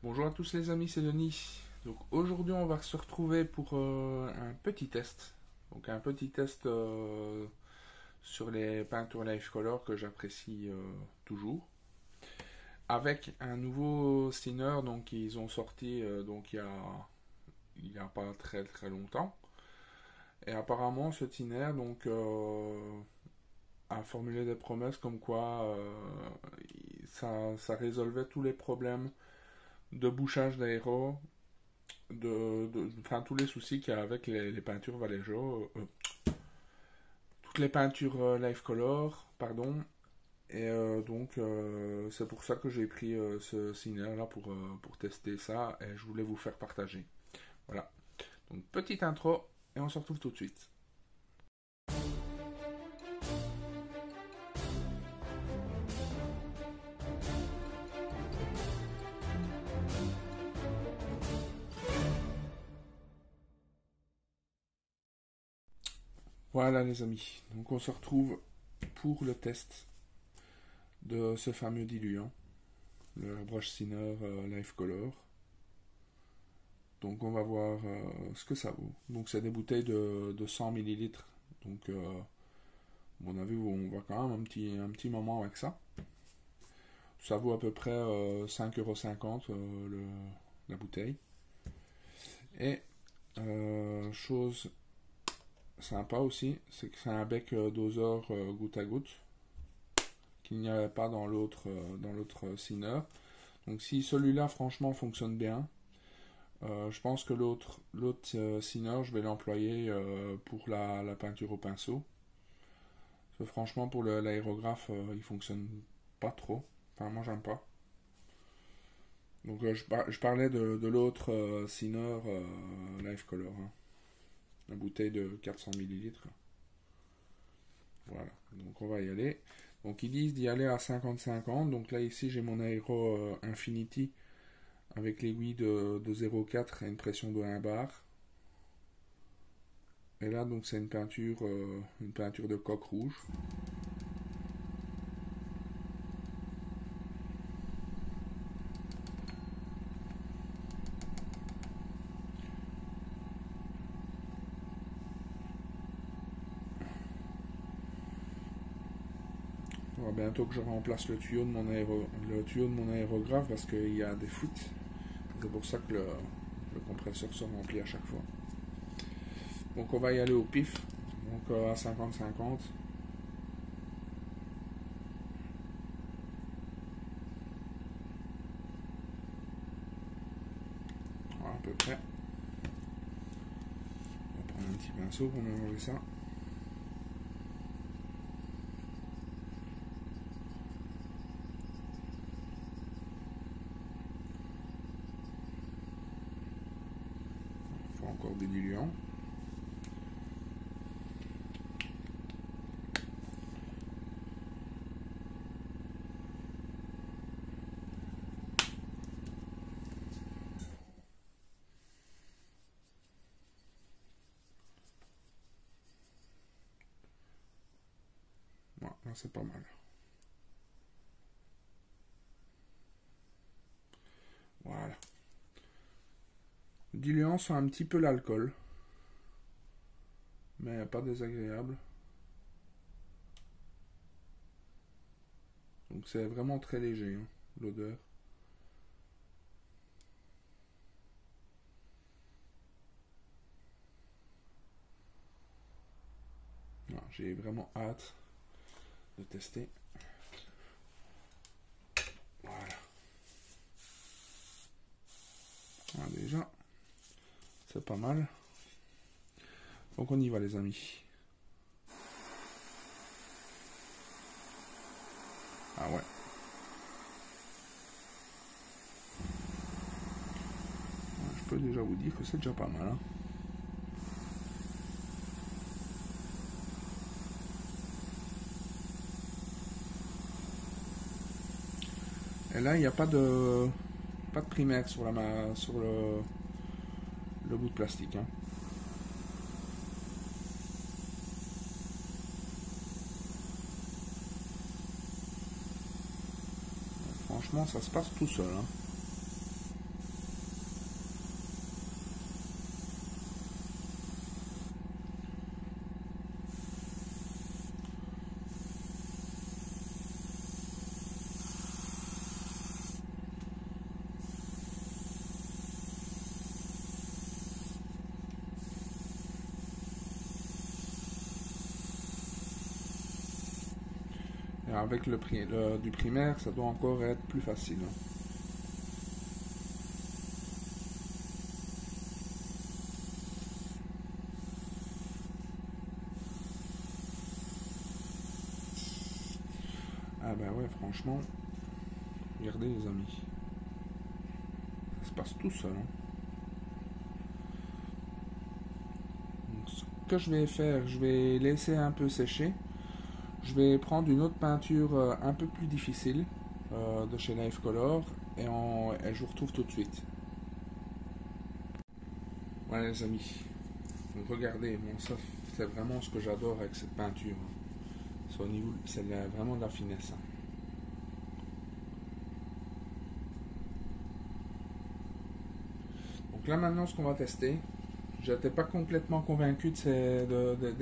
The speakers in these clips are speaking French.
Bonjour à tous les amis, c'est Denis. Donc aujourd'hui on va se retrouver pour un petit test. Donc un petit test sur les peintures Life Color que j'apprécie toujours. Avec un nouveau thinner donc ils ont sorti donc il y a pas très très longtemps. Et apparemment ce thinner donc a formulé des promesses comme quoi ça résolvait tous les problèmes de bouchage d'aéro enfin, tous les soucis qu'il y a avec les peintures Vallejo, toutes les peintures Life Color, pardon. Et c'est pour ça que j'ai pris ce Ciner là pour tester ça et je voulais vous faire partager. Voilà. Donc petite intro et on se retrouve tout de suite. Voilà les amis. Donc on se retrouve pour le test de ce fameux diluant, le brush thinner Life Color. Donc on va voir ce que ça vaut. Donc c'est des bouteilles de 100 millilitres. Donc à mon avis on va quand même un petit moment avec ça. Ça vaut à peu près 5,50 € la bouteille. Et chose sympa aussi, c'est que c'est un bec doseur goutte à goutte qu'il n'y avait pas dans l'autre thinner. Donc si celui-là franchement fonctionne bien, je pense que l'autre thinner, je vais l'employer pour la peinture au pinceau. Parce que franchement, pour l'aérographe, il fonctionne pas trop. Enfin, moi, j'aime pas. Donc, je parlais de l'autre thinner Life Color. Hein. La bouteille de 400 millilitres. Voilà. Donc, on va y aller. Donc, ils disent d'y aller à 50-50. Donc, là, ici, j'ai mon Aero Infinity avec l'aiguille de 0,4 et une pression de 1 bar. Et là, donc, c'est une peinture de coque rouge. Il faudra bientôt que je remplace le tuyau de mon aérographe parce qu'il y a des fuites. C'est pour ça que le compresseur se remplit à chaque fois. Donc on va y aller au pif. Donc à 50-50. Voilà, à peu près. On va prendre un petit pinceau pour mélanger ça. Il faut encore des diluants. Voilà, c'est pas mal. Voilà. Le diluant sent un petit peu l'alcool. Mais pas désagréable. Donc c'est vraiment très léger, hein, l'odeur. J'ai vraiment hâte de tester. Voilà. Ah, déjà, c'est pas mal. Donc on y va les amis. Ah ouais. Je peux déjà vous dire que c'est déjà pas mal. Hein. Et là, il n'y a pas de primaire sur le bout de plastique. Hein. Franchement, ça se passe tout seul. Hein. avec du primaire, ça doit encore être plus facile. Ah ben ouais, franchement, regardez les amis, ça se passe tout seul. Donc, ce que je vais faire, je vais laisser un peu sécher. Je vais prendre une autre peinture un peu plus difficile de chez Life Color et je vous retrouve tout de suite. Voilà les amis, donc regardez, bon, ça c'est vraiment ce que j'adore avec cette peinture. C'est vraiment de la finesse. Donc là maintenant ce qu'on va tester, je n'étais pas complètement convaincu des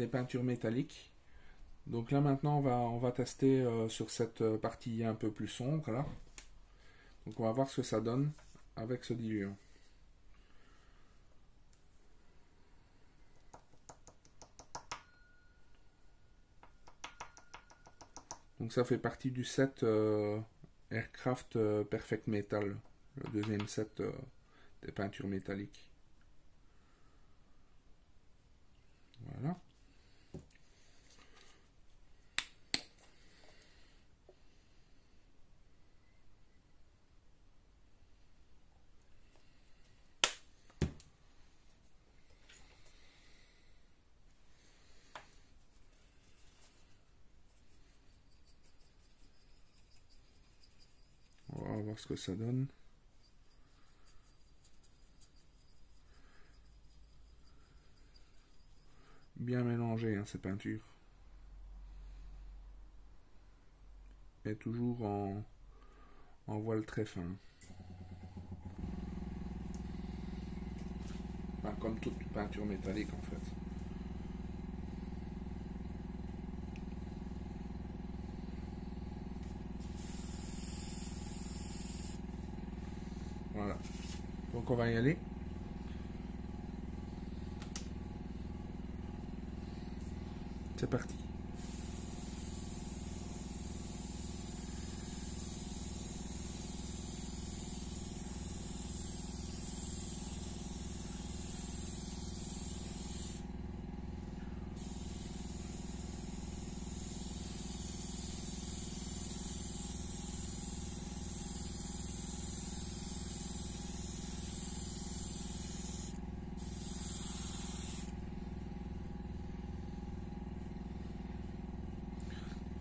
peintures métalliques. Donc là maintenant on va tester sur cette partie un peu plus sombre là. Donc on va voir ce que ça donne avec ce diluant. Donc ça fait partie du set Aircraft Perfect Metal, le deuxième set des peintures métalliques. Voilà. On va voir ce que ça donne. Bien mélangé hein, ces peintures. Et toujours en voile très fin. Enfin, comme toute peinture métallique en fait. Voilà. Donc on va y aller. C'est parti.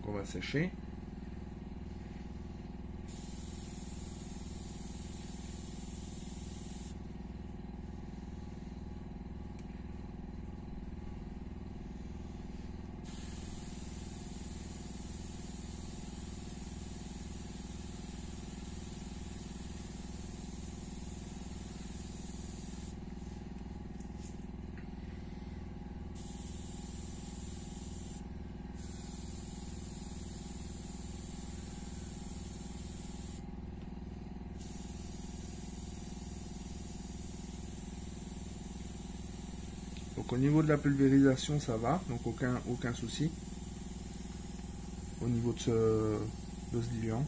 On va sécher. Donc au niveau de la pulvérisation ça va, donc aucun souci au niveau de ce diluant.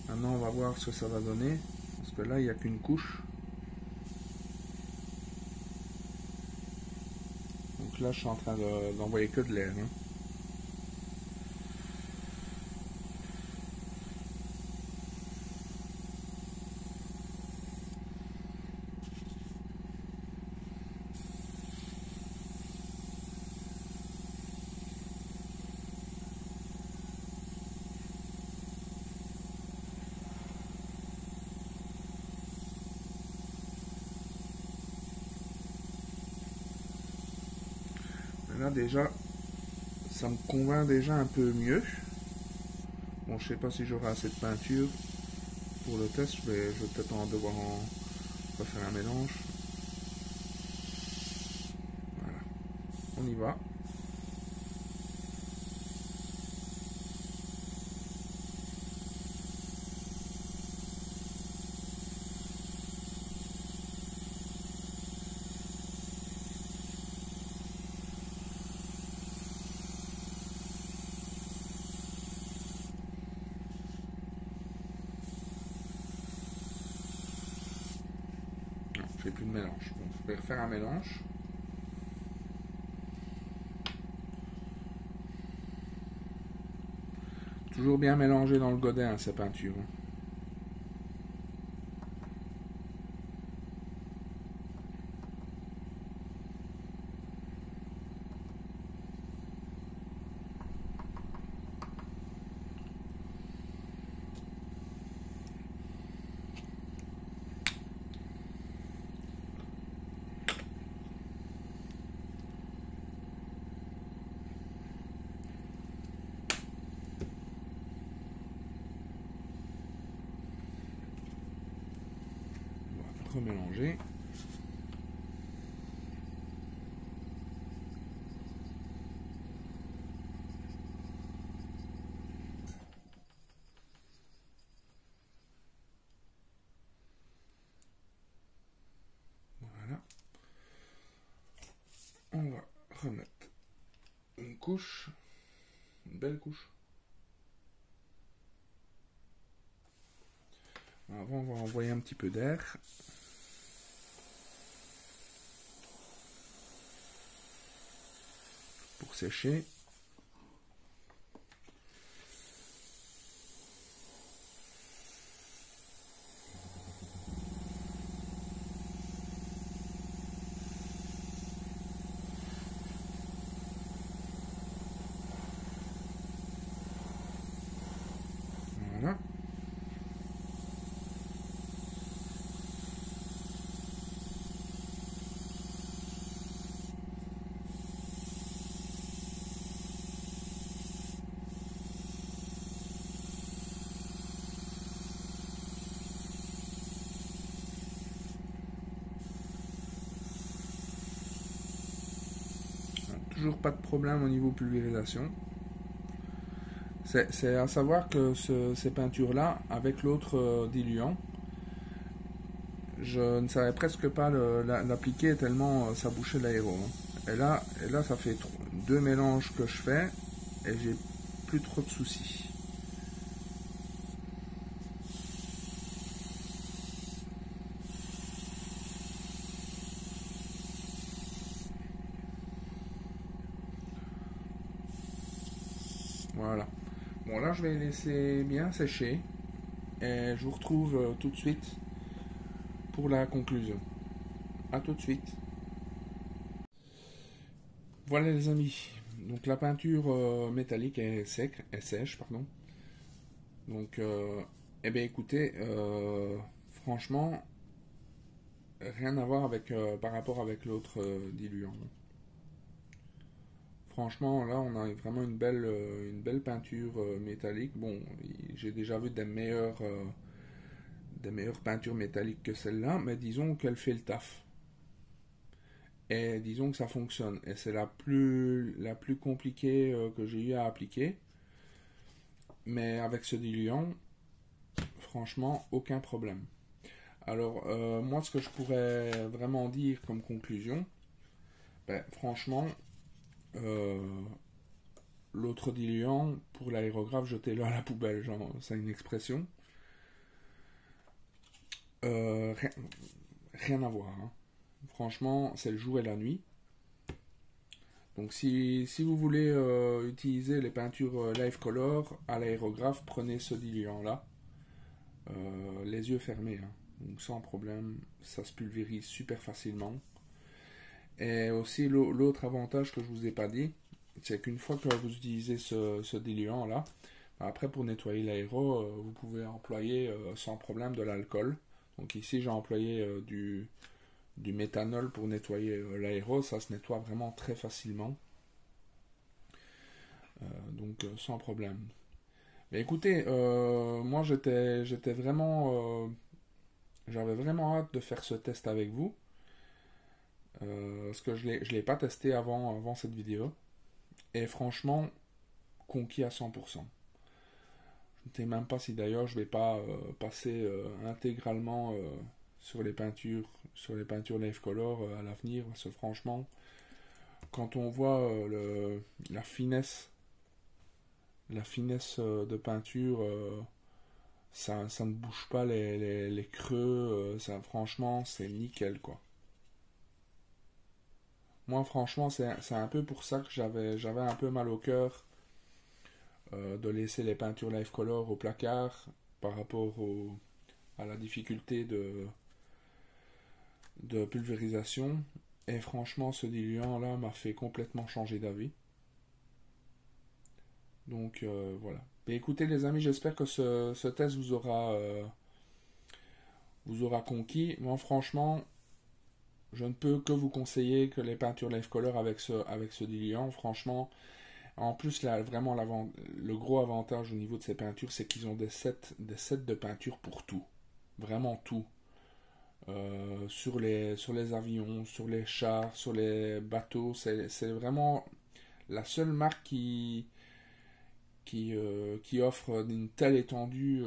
Maintenant on va voir ce que ça va donner, parce que là il n'y a qu'une couche. Donc là je suis en train d'envoyer que de l'air. Hein. Là déjà ça me convainc déjà un peu mieux. Bon, je sais pas si j'aurai assez de peinture pour le test, je vais peut-être devoir refaire un mélange. Voilà, on y va. j'ai plus de mélange. Donc je vais refaire un mélange. Toujours bien mélanger dans le godet hein, ces peintures. Remélanger. Voilà. On va remettre une couche, une belle couche. Avant, on va envoyer un petit peu d'air. Pour sécher. Voilà. Toujours pas de problème au niveau pulvérisation. C'est à savoir que ces peintures-là, avec l'autre diluant, je ne savais presque pas l'appliquer tellement ça bouchait l'aéro. Hein. Et là, ça fait 2 mélanges que je fais et j'ai plus trop de soucis. Voilà. Bon, là, je vais laisser bien sécher et je vous retrouve tout de suite pour la conclusion. A tout de suite. Voilà les amis. Donc la peinture métallique est sèche, pardon. Donc, eh bien écoutez, franchement, rien à voir avec par rapport avec l'autre diluant. Franchement, là, on a vraiment une belle peinture métallique. Bon, j'ai déjà vu des meilleures peintures métalliques que celle-là, mais disons qu'elle fait le taf. Et disons que ça fonctionne. Et c'est la plus compliquée que j'ai eu à appliquer. Mais avec ce diluant, franchement, aucun problème. Alors, moi, ce que je pourrais vraiment dire comme conclusion, ben, franchement, l'autre diluant, pour l'aérographe, jetez-le à la poubelle, genre, c'est une expression. Rien à voir. Hein. Franchement, c'est le jour et la nuit. Donc si vous voulez utiliser les peintures Life Color à l'aérographe, prenez ce diluant-là. Les yeux fermés. Hein. Donc sans problème, ça se pulvérise super facilement. Et aussi l'autre avantage que je vous ai pas dit, c'est qu'une fois que vous utilisez ce diluant-là, après pour nettoyer l'aéro, vous pouvez employer sans problème de l'alcool. Donc ici j'ai employé du méthanol pour nettoyer l'aéro, ça se nettoie vraiment très facilement. Donc sans problème. Mais écoutez, moi j'étais vraiment, j'avais vraiment hâte de faire ce test avec vous, parce que je l'ai pas testé avant cette vidéo, et franchement conquis à 100%. Je ne sais même pas si d'ailleurs je vais pas passer intégralement sur les peintures Life Color à l'avenir, parce que franchement, quand on voit la finesse de peinture, ça ne bouge pas les creux, ça, franchement, c'est nickel, quoi. Moi, franchement, c'est un peu pour ça que j'avais un peu mal au cœur de laisser les peintures Life Color au placard par rapport à la difficulté de pulvérisation. Et franchement, ce diluant-là m'a fait complètement changer d'avis. Donc voilà. Et écoutez les amis, j'espère que ce test vous aura conquis. Moi franchement, je ne peux que vous conseiller que les peintures Life Color avec ce diluant. Franchement, en plus là, vraiment le gros avantage au niveau de ces peintures, c'est qu'ils ont des sets de peinture pour tout. Vraiment tout. Sur les avions, sur les chars, sur les bateaux. C'est vraiment la seule marque qui offre une telle étendue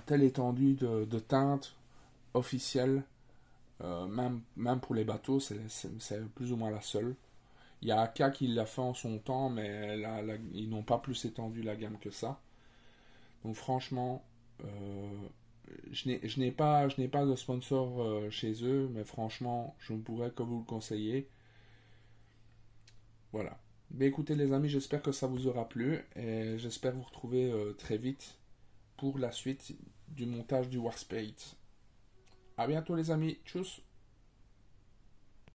de teintes officielles, même pour les bateaux, c'est plus ou moins la seule. Il y a AK qui l'a fait en son temps, mais ils n'ont pas plus étendu la gamme que ça. Donc franchement, je n'ai pas de sponsor chez eux, mais franchement, je ne pourrais que vous le conseiller. Voilà. Mais écoutez les amis, j'espère que ça vous aura plu et j'espère vous retrouver très vite pour la suite du montage du Warspate. A bientôt les amis, tchuss.